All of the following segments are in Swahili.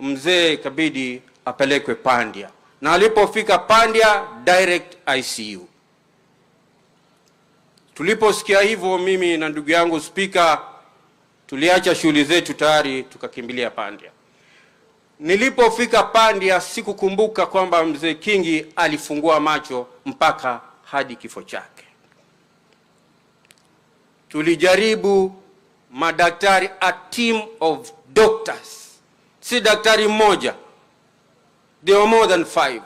mzee ikabidi apelekwe Pandya, na alipofika Pandya direct ICU. Tuliposikia hivyo, mimi na ndugu yangu Speaker tuliacha shughuli zetu tayari tukakimbilia Pandya. Nilipofika Pandya sikukumbuka kwamba mzee Kingi alifungua macho mpaka hadi kifo chake. Tulijaribu madaktari, a team of doctors, si daktari mmoja, there were more than 5.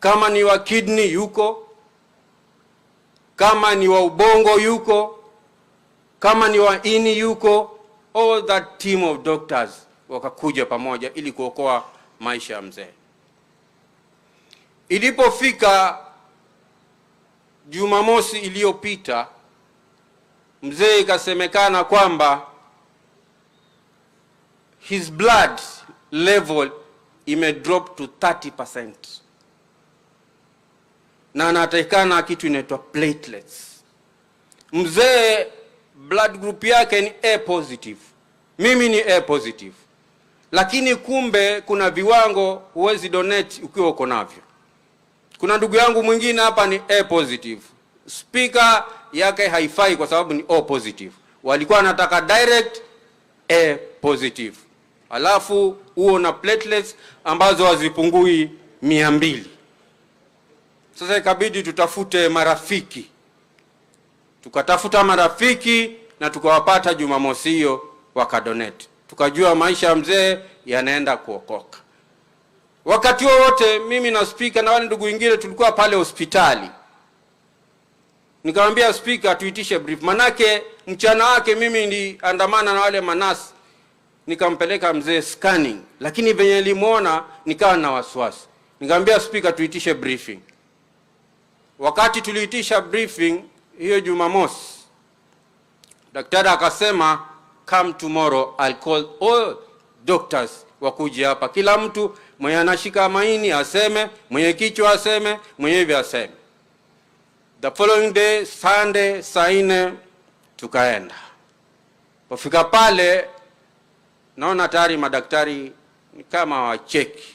Kama ni wa kidney yuko, kama ni wa ubongo yuko, kama ni wa ini yuko, all that team of doctors wakakuja pamoja ili kuokoa maisha ya mzee. Ilipofika Jumamosi iliyopita, mzee ikasemekana kwamba his blood level imedrop to 30%, na anatakikana kitu inaitwa platelets. Mzee blood group yake ni A positive, mimi ni A positive, lakini kumbe kuna viwango huwezi donate ukiwa uko navyo. Kuna ndugu yangu mwingine hapa ni A positive, Speaker yake haifai kwa sababu ni O positive, walikuwa wanataka direct A positive, alafu huo na platelets ambazo hazipungui 200. Sasa ikabidi tutafute marafiki, tukatafuta marafiki na tukawapata Jumamosi hiyo, wakadonate. Tukajua maisha ya mzee yanaenda kuokoka. Wakati wote mimi na Speaker na wale ndugu wengine tulikuwa pale hospitali. Nikamwambia Speaker tuitishe brief, manake mchana wake mimi ndiandamana na wale manasi, nikampeleka mzee scanning, lakini venye nilimuona nikawa na wasiwasi. Nikamwambia Speaker tuitishe briefing. Wakati tuliitisha briefing hiyo Jumamosi, daktari akasema come tomorrow, I'll call all doctors wakuje hapa, kila mtu mwenye anashika maini aseme, mwenye kichwa aseme, mwenye hivi aseme. The following day, Sunday, saa 4 tukaenda. Pofika pale naona tayari madaktari ni kama wacheki,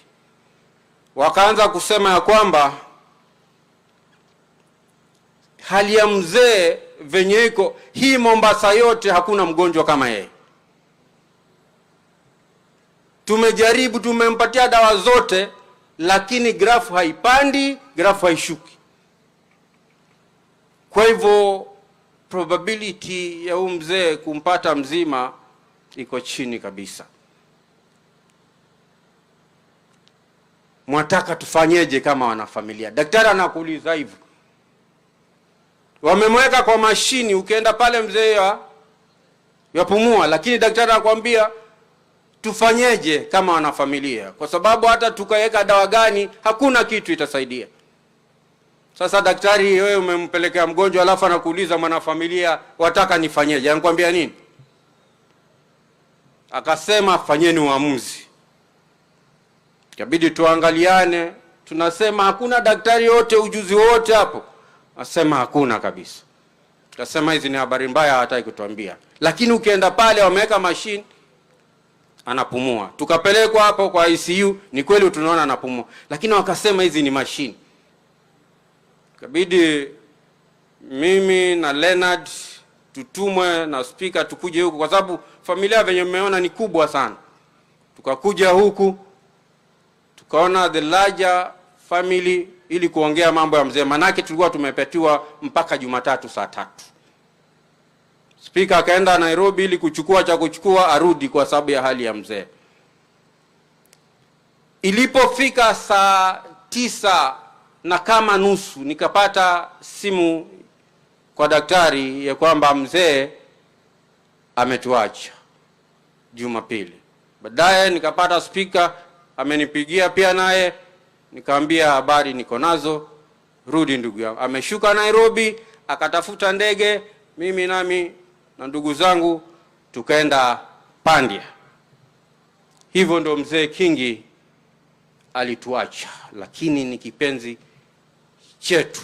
wakaanza kusema ya kwamba hali ya mzee venye iko hii Mombasa yote hakuna mgonjwa kama yeye. Tumejaribu, tumempatia dawa zote, lakini grafu haipandi, grafu haishuki. Kwa hivyo probability ya mzee kumpata mzima iko chini kabisa. Mwataka tufanyeje kama wanafamilia? Daktari anakuuliza hivyo. Wamemweka kwa mashini, ukienda pale mzee yapumua, lakini daktari anakuambia tufanyeje kama wanafamilia, kwa sababu hata tukaweka dawa gani hakuna kitu itasaidia. Sasa daktari, wewe umempelekea mgonjwa alafu anakuuliza mwanafamilia wataka nifanyeje? Anakuambia nini? Akasema fanyeni uamuzi. Ikabidi tuangaliane, tunasema hakuna daktari yote ujuzi wote hapo. Asema hakuna kabisa. Tukasema hizi ni habari mbaya, hataki kutuambia. Lakini ukienda pale wameweka machine anapumua. Tukapelekwa hapo kwa ICU, ni kweli tunaona anapumua. Lakini wakasema hizi ni machine. Ikabidi mimi na Leonard tutumwe na Speaker tukuje huku, kwa sababu familia venye mmeona ni kubwa sana. Tukakuja huku tukaona the larger family ili kuongea mambo ya mzee, manake tulikuwa tumepetiwa mpaka Jumatatu saa 3. Speaker akaenda Nairobi ili kuchukua cha kuchukua arudi kwa sababu ya hali ya mzee. Ilipofika saa 9 na kama nusu nikapata simu kwa daktari ya kwamba mzee ametuacha Jumapili. Baadaye nikapata Speaker amenipigia pia naye, nikamwambia habari niko nazo, rudi ndugu yangu. Ameshuka Nairobi, akatafuta ndege, mimi nami na ndugu zangu tukaenda Pandya. Hivyo ndo mzee Kingi alituacha, lakini ni kipenzi chetu.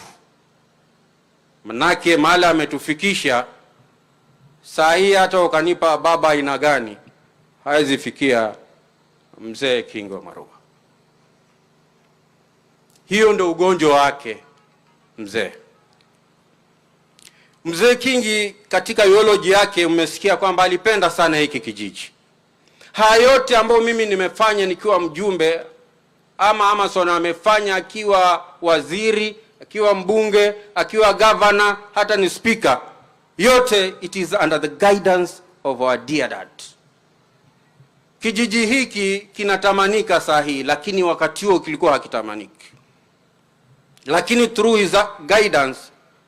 Manake mahali ametufikisha saa hii hata ukanipa baba aina gani haizi fikia mzee Kingi wa Marua. Hiyo ndio ugonjwa wake mzee. Mzee Kingi katika biology yake mmesikia kwamba alipenda sana hiki kijiji. Haya yote ambayo mimi nimefanya nikiwa mjumbe ama Amason amefanya akiwa waziri, akiwa mbunge, akiwa governor, hata ni speaker, yote it is under the guidance of our dear dad. Kijiji hiki kinatamanika sahihi, lakini wakati huo kilikuwa hakitamaniki. Lakini through his guidance,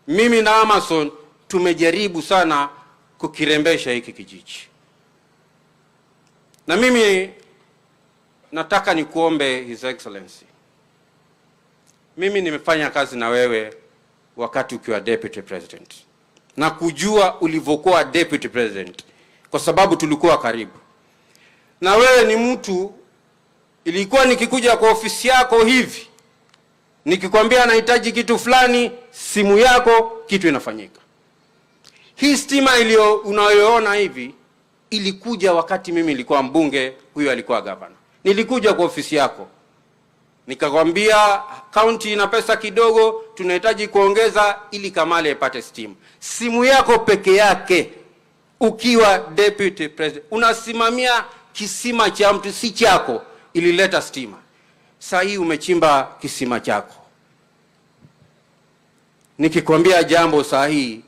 mimi na Amason tumejaribu sana kukirembesha hiki kijiji. Na mimi nataka nikuombe His Excellency, mimi nimefanya kazi na wewe wakati ukiwa Deputy President, na kujua ulivyokuwa Deputy President kwa sababu tulikuwa karibu. Na wewe ni mtu, ilikuwa nikikuja kwa ofisi yako hivi, nikikwambia nahitaji kitu fulani, simu yako kitu inafanyika. Hii stima unayoona hivi ilikuja wakati mimi nilikuwa mbunge, huyo alikuwa governor. Nilikuja kwa ofisi yako nikakwambia county ina pesa kidogo, tunahitaji kuongeza ili Kamale ipate stima. Simu yako peke yake ukiwa Deputy President unasimamia kisima cha mtu si chako, ilileta stima. Sasa hii umechimba kisima chako, nikikwambia jambo sahihi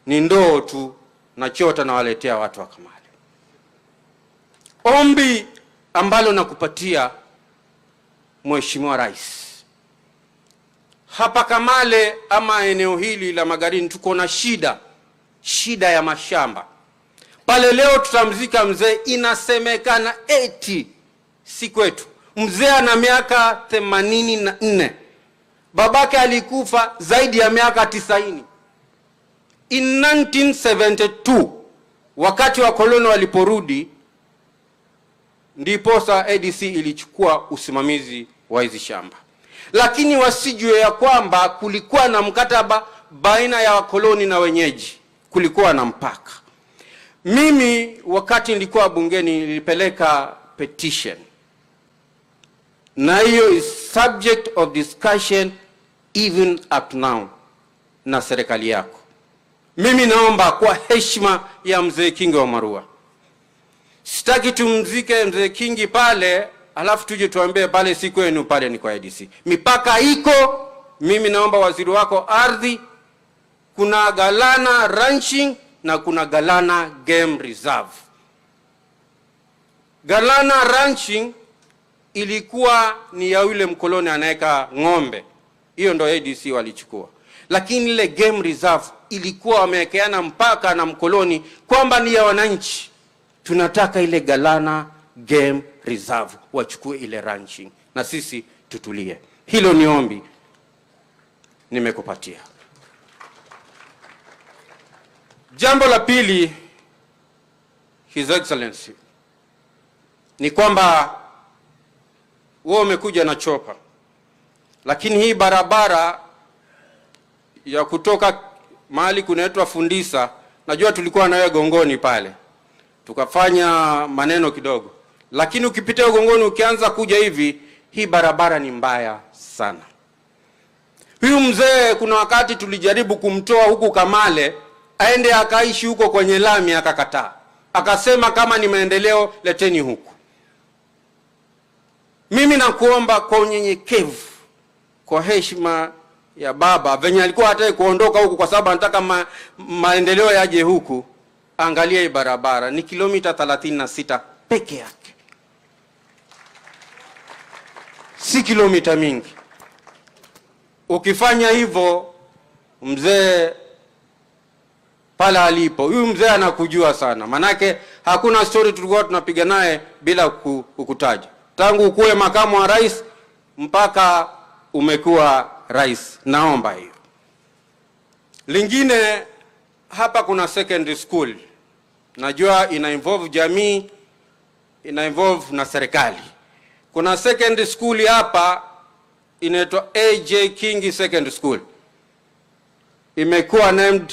ni ndoo tu na chota na waletea watu wa Kamale. Ombi ambalo nakupatia Mheshimiwa Rais, hapa Kamale ama eneo hili la Magarini tuko na shida ya mashamba. Pale leo tutamzika mzee, inasemekana 80 si kwetu. Mzee ana miaka 84. Babake alikufa zaidi ya miaka 90. In 1972 wakati wa koloni waliporudi, ndipo sa ADC ilichukua usimamizi wa hizi shamba. Lakini wasijue ya kwamba kulikuwa na mkataba baina ya wakoloni na wenyeji, kulikuwa na mpaka. Mimi wakati nilikuwa bungeni nilipeleka petition, na hiyo is subject of discussion even up now na serikali yako. Mimi naomba kwa heshima ya mzee Kingi wa Marua, sitaki tumzike mzee Kingi pale alafu tuje tuambie pale si kwenu, pale ni kwa ADC. Mipaka iko. Mimi naomba waziri wako ardhi, kuna Galana Ranching na kuna Galana Game Reserve. Galana Ranching ilikuwa ni ya yule mkoloni anaweka ng'ombe, hiyo ndo ADC walichukua. Lakini ile Game Reserve ilikuwa wamewekeana mpaka na mkoloni kwamba ni ya wananchi. Tunataka ile Galana Game Reserve wachukue ile ranching na sisi tutulie. Hilo ni ombi nimekupatia. Jambo la pili, His Excellency, ni kwamba wewe umekuja na chopa, lakini hii barabara ya kutoka mahali kunaitwa Fundisa, najua tulikuwa nawe Gongoni pale, tukafanya maneno kidogo, lakini ukipitia Gongoni ukianza kuja hivi, hii barabara ni mbaya sana. Huyu mzee kuna wakati tulijaribu kumtoa huku Kamale aende akaishi huko kwenye lami, akakataa. Akasema kama ni maendeleo leteni huku. Mimi nakuomba kwa unyenyekevu, kwa heshima ya baba, venye alikuwa hataki kuondoka huku kwa sababu anataka maendeleo yaje huku, angalia hii barabara ni kilomita 36 peke yake, si kilomita mingi. Ukifanya hivyo mzee pala alipo, huyu mzee anakujua sana, manake hakuna story tulikuwa tunapiga naye bila kukutaja. Tangu ukuwe makamu wa rais mpaka umekuwa rais, naomba hiyo. Lingine, hapa kuna secondary school, najua ina involve jamii, ina involve na serikali. Kuna secondary school hapa inaitwa AJ Kingi Secondary School, imekuwa named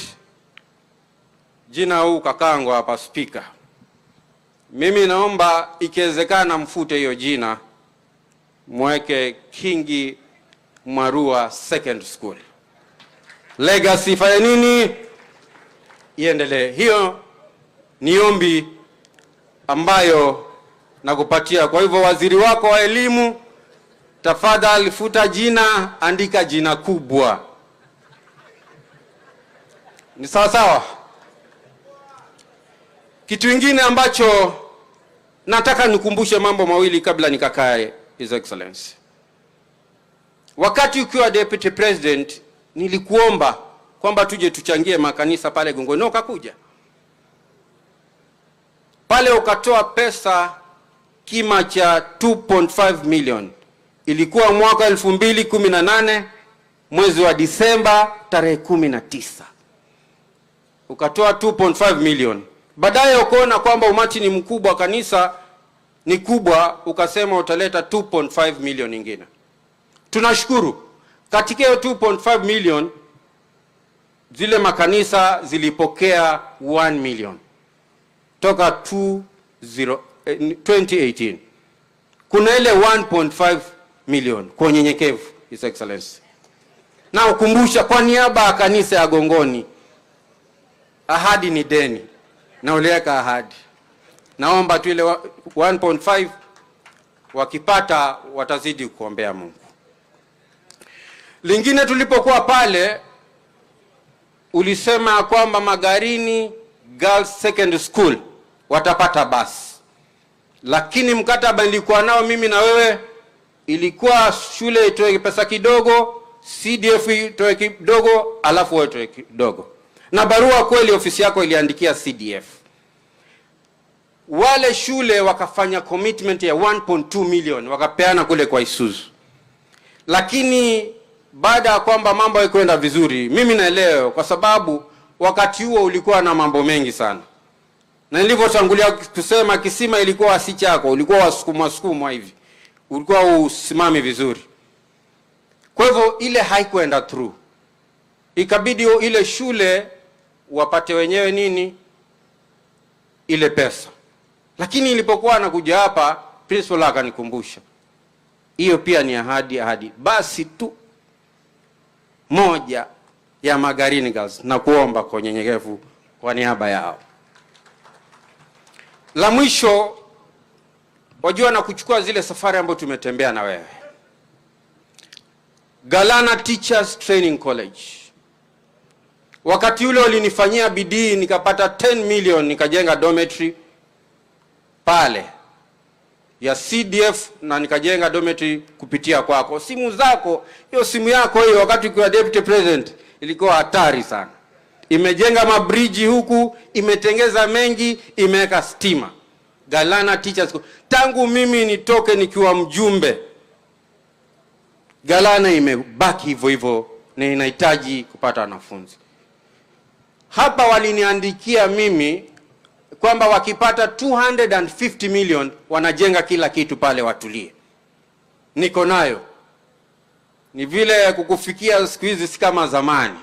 jina huu kakango hapa speaker. Mimi naomba ikiwezekana mfute hiyo jina, mweke Kingi Mwarua Second School. Legacy fanya nini? Iendelee. Hiyo ni ombi ambayo nakupatia. Kwa hivyo waziri wako wa elimu, tafadhali futa jina, andika jina kubwa. Ni sawa sawa? Kitu kingine ambacho nataka nikumbushe mambo mawili kabla nikakae, His Excellency. Wakati ukiwa Deputy President nilikuomba kwamba tuje tuchangie makanisa pale Gongoni, na ukakuja. Pale ukatoa pesa kima cha 2.5 million. Ilikuwa mwaka 2018 mwezi wa Disemba tarehe 19. Ukatoa 2.5 million. Baadaye ukaona kwamba umati ni mkubwa, kanisa ni kubwa, ukasema utaleta 2.5 million nyingine. Tunashukuru katika hiyo 2.5 million zile makanisa zilipokea 1 million toka 2018. Kuna ile 1.5 million kwa unyenyekevu, His Excellency. Na ukumbusha kwa niaba ya kanisa ya Gongoni, ahadi ni deni na uliweka ahadi. Naomba tu ile 1.5 wakipata watazidi kuombea Mungu. Lingine, tulipokuwa pale ulisema kwamba Magarini Girls Second School watapata basi. Lakini mkataba nilikuwa nao mimi na wewe, ilikuwa shule itoe pesa kidogo, CDF itoe kidogo, alafu wewe itoe kidogo. Na barua kweli ofisi yako iliandikia CDF. Wale shule wakafanya commitment ya 1.2 million wakapeana kule kwa Isuzu. Lakini baada ya kwamba mambo hayakwenda vizuri, mimi naelewa kwa sababu wakati huo ulikuwa na mambo mengi sana. Na nilivyotangulia kusema, kisima ilikuwa si chako, ulikuwa wasukumwa hivi. Ulikuwa usimami vizuri. Kwa hivyo ile haikuenda through. Ikabidi ile shule wapate wenyewe nini? Ile pesa. Lakini ilipokuwa nakuja hapa, principal akanikumbusha, hiyo pia ni ahadi. Basi tu moja ya Magarini Girls, na kuomba kwa unyenyekevu kwa niaba yao. La mwisho, wajua na kuchukua zile safari ambazo tumetembea na wewe. Galana Teachers Training College. Wakati ule ulinifanyia bidii, nikapata 10 million nikajenga dormitory pale ya CDF, na nikajenga dormitory kupitia kwako. Simu zako, hiyo simu yako hiyo wakati ukiwa Deputy President ilikuwa hatari sana. Imejenga mabriji huku, imetengeza mengi, imeweka stima. Galana Teachers. Tangu mimi nitoke nikiwa mjumbe, Galana imebaki hivyo hivyo na inahitaji kupata wanafunzi. Hapa waliniandikia mimi kwamba wakipata 250 million wanajenga kila kitu pale, watulie. Niko nayo. Ni vile kukufikia siku hizi si kama zamani.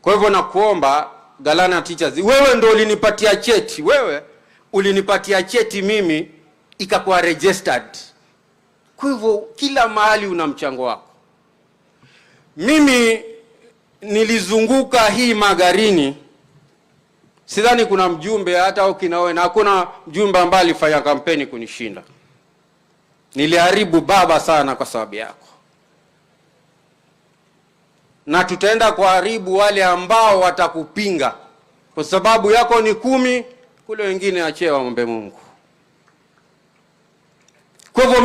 Kwa hivyo nakuomba Galana Teachers, wewe ndio ulinipatia cheti, wewe ulinipatia cheti mimi ikakuwa registered. Kwa hivyo kila mahali una mchango wako. Mimi nilizunguka hii Magarini, sidhani kuna mjumbe hata ukinawe, na hakuna mjumbe ambaye alifanya kampeni kunishinda. Niliharibu baba sana kwa sababu yako. Na tutaenda kuharibu wale ambao watakupinga. Kwa sababu yako ni 10, kule wengine achie waombe Mungu. Kwa hivyo